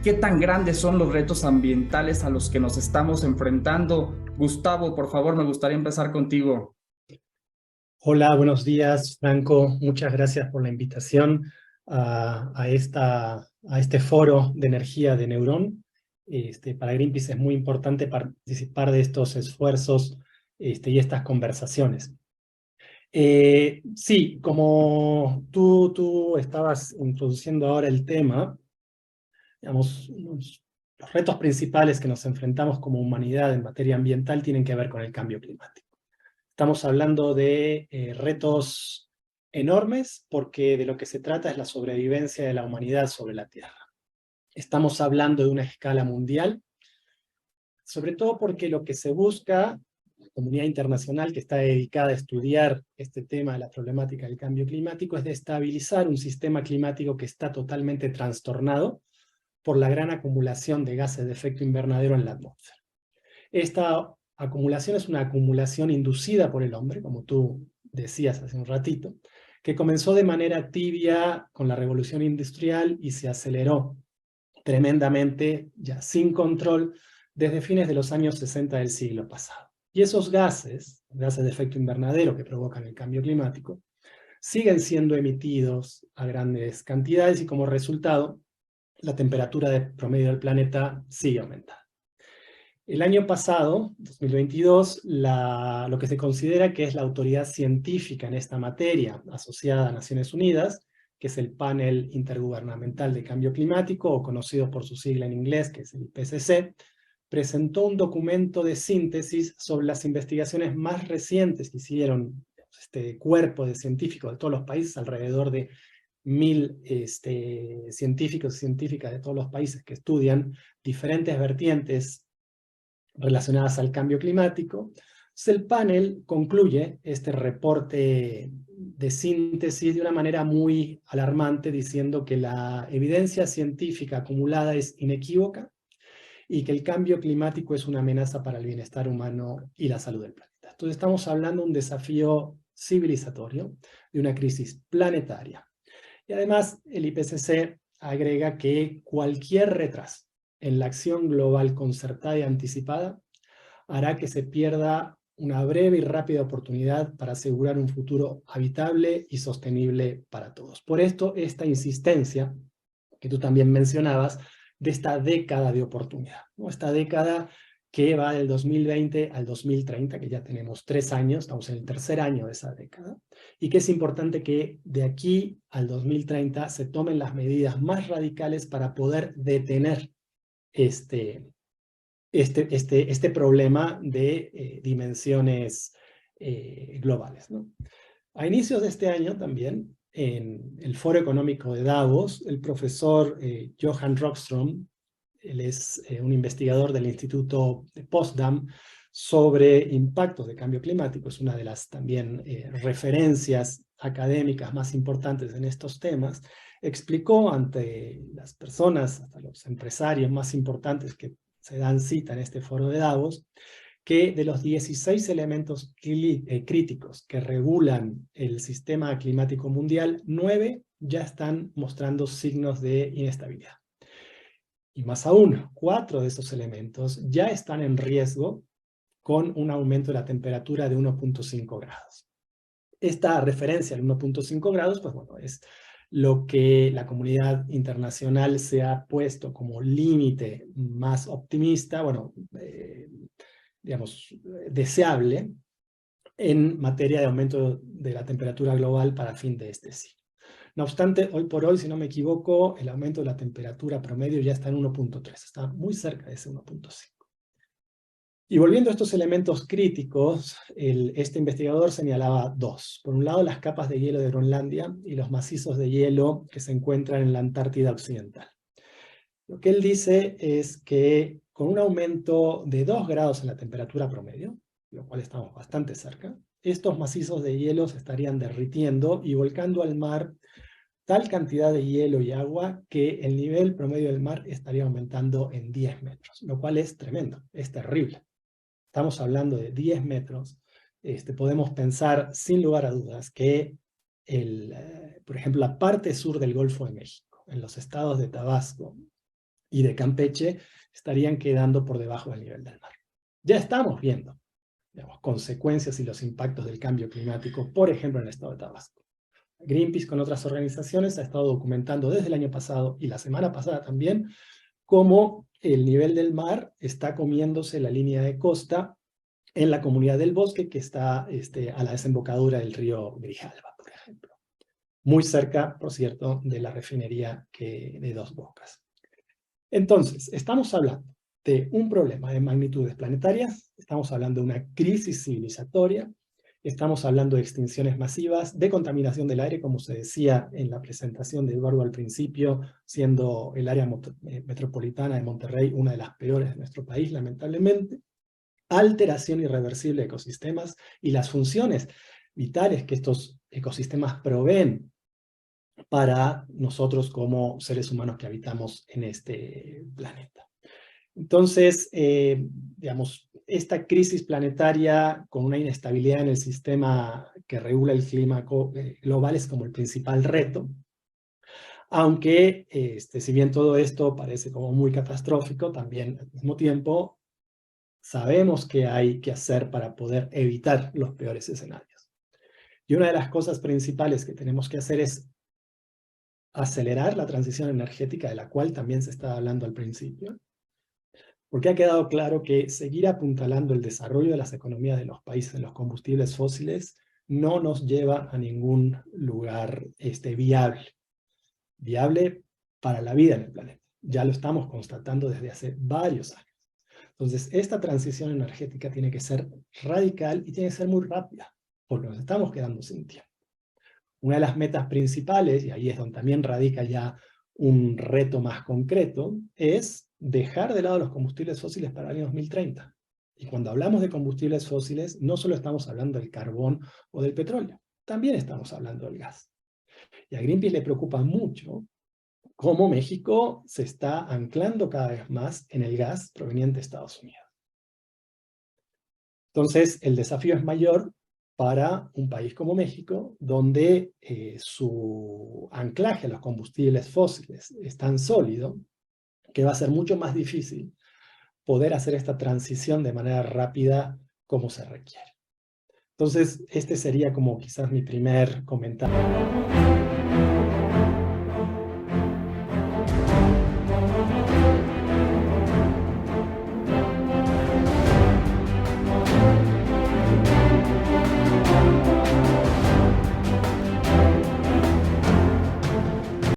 ¿Qué tan grandes son los retos ambientales a los que nos estamos enfrentando? Gustavo, por favor, me gustaría empezar contigo. Hola, buenos días, Franco. Muchas gracias por la invitación a este foro de energía de Neurón. Para Greenpeace es muy importante participar de estos esfuerzos y estas conversaciones. Sí, como tú estabas introduciendo ahora el tema, digamos, los retos principales que nos enfrentamos como humanidad en materia ambiental tienen que ver con el cambio climático. Estamos hablando de retos enormes porque de lo que se trata es la sobrevivencia de la humanidad sobre la Tierra. Estamos hablando de una escala mundial, sobre todo porque lo que se busca, la comunidad internacional que está dedicada a estudiar este tema de la problemática del cambio climático, es de estabilizar un sistema climático que está totalmente trastornado por la gran acumulación de gases de efecto invernadero en la atmósfera. Esta acumulación es una acumulación inducida por el hombre, como tú decías hace un ratito, que comenzó de manera tibia con la revolución industrial y se aceleró tremendamente, ya sin control, desde fines de los años 60 del siglo pasado. Y esos gases de efecto invernadero que provocan el cambio climático, siguen siendo emitidos a grandes cantidades y como resultado, la temperatura de promedio del planeta sigue aumentando. El año pasado, 2022, lo que se considera que es la autoridad científica en esta materia asociada a Naciones Unidas, que es el Panel Intergubernamental de Cambio Climático, o conocido por su sigla en inglés, que es el IPCC, presentó un documento de síntesis sobre las investigaciones más recientes que hicieron este cuerpo de científicos de todos los países, alrededor de 1000 científicos y científicas de todos los países que estudian diferentes vertientes relacionadas al cambio climático. Entonces el panel concluye este reporte de síntesis de una manera muy alarmante, diciendo que la evidencia científica acumulada es inequívoca y que el cambio climático es una amenaza para el bienestar humano y la salud del planeta. Entonces estamos hablando de un desafío civilizatorio, de una crisis planetaria. Y además el IPCC agrega que cualquier retraso en la acción global concertada y anticipada hará que se pierda una breve y rápida oportunidad para asegurar un futuro habitable y sostenible para todos. Por esto, esta insistencia, que tú también mencionabas, de esta década de oportunidad, ¿no? Esta década que va del 2020 al 2030, que ya tenemos 3 años, estamos en el tercer año de esa década, y que es importante que de aquí al 2030 se tomen las medidas más radicales para poder detener este problema de dimensiones globales, ¿no? A inicios de este año también, en el Foro Económico de Davos, el profesor Johan Rockström, él es un investigador del Instituto de Potsdam sobre impactos de cambio climático, es una de las también referencias académicas más importantes en estos temas, explicó ante las personas, hasta los empresarios más importantes que se dan cita en este foro de Davos, que de los 16 elementos críticos que regulan el sistema climático mundial, 9 ya están mostrando signos de inestabilidad. Y más aún, 4 de esos elementos ya están en riesgo con un aumento de la temperatura de 1.5 grados. Esta referencia al 1.5 grados, pues bueno, es lo que la comunidad internacional se ha puesto como límite más optimista, bueno, digamos, deseable en materia de aumento de la temperatura global para fin de este siglo. No obstante, hoy por hoy, si no me equivoco, el aumento de la temperatura promedio ya está en 1.3, está muy cerca de ese 1.5. Y volviendo a estos elementos críticos, este investigador señalaba dos. Por un lado, las capas de hielo de Groenlandia y los macizos de hielo que se encuentran en la Antártida Occidental. Lo que él dice es que con un aumento de 2 grados en la temperatura promedio, lo cual estamos bastante cerca, estos macizos de hielo se estarían derritiendo y volcando al mar tal cantidad de hielo y agua que el nivel promedio del mar estaría aumentando en 10 metros, lo cual es tremendo, es terrible. Estamos hablando de 10 metros. Podemos pensar sin lugar a dudas que, por ejemplo, la parte sur del Golfo de México, en los estados de Tabasco y de Campeche estarían quedando por debajo del nivel del mar. Ya estamos viendo, digamos, consecuencias y los impactos del cambio climático, por ejemplo, en el estado de Tabasco. Greenpeace con otras organizaciones ha estado documentando desde el año pasado y la semana pasada también cómo el nivel del mar está comiéndose la línea de costa en la comunidad del Bosque, que está a la desembocadura del río Grijalva, por ejemplo. Muy cerca, por cierto, de la refinería de Dos Bocas. Entonces, estamos hablando de un problema de magnitudes planetarias, estamos hablando de una crisis civilizatoria, estamos hablando de extinciones masivas, de contaminación del aire, como se decía en la presentación de Eduardo al principio, siendo el área metropolitana de Monterrey una de las peores de nuestro país, lamentablemente, alteración irreversible de ecosistemas y las funciones vitales que estos ecosistemas proveen para nosotros como seres humanos que habitamos en este planeta. Entonces, digamos, esta crisis planetaria con una inestabilidad en el sistema que regula el clima global es como el principal reto, aunque si bien todo esto parece como muy catastrófico, también al mismo tiempo sabemos qué hay que hacer para poder evitar los peores escenarios. Y una de las cosas principales que tenemos que hacer es acelerar la transición energética, de la cual también se estaba hablando al principio, porque ha quedado claro que seguir apuntalando el desarrollo de las economías de los países en los combustibles fósiles no nos lleva a ningún lugar viable para la vida en el planeta. Ya lo estamos constatando desde hace varios años. Entonces, esta transición energética tiene que ser radical y tiene que ser muy rápida, porque nos estamos quedando sin tiempo. Una de las metas principales, y ahí es donde también radica ya un reto más concreto, es dejar de lado los combustibles fósiles para el año 2030. Y cuando hablamos de combustibles fósiles, no solo estamos hablando del carbón o del petróleo, también estamos hablando del gas. Y a Greenpeace le preocupa mucho cómo México se está anclando cada vez más en el gas proveniente de Estados Unidos. Entonces, el desafío es mayor para un país como México, donde su anclaje a los combustibles fósiles es tan sólido que va a ser mucho más difícil poder hacer esta transición de manera rápida como se requiere. Entonces, este sería como quizás mi primer comentario.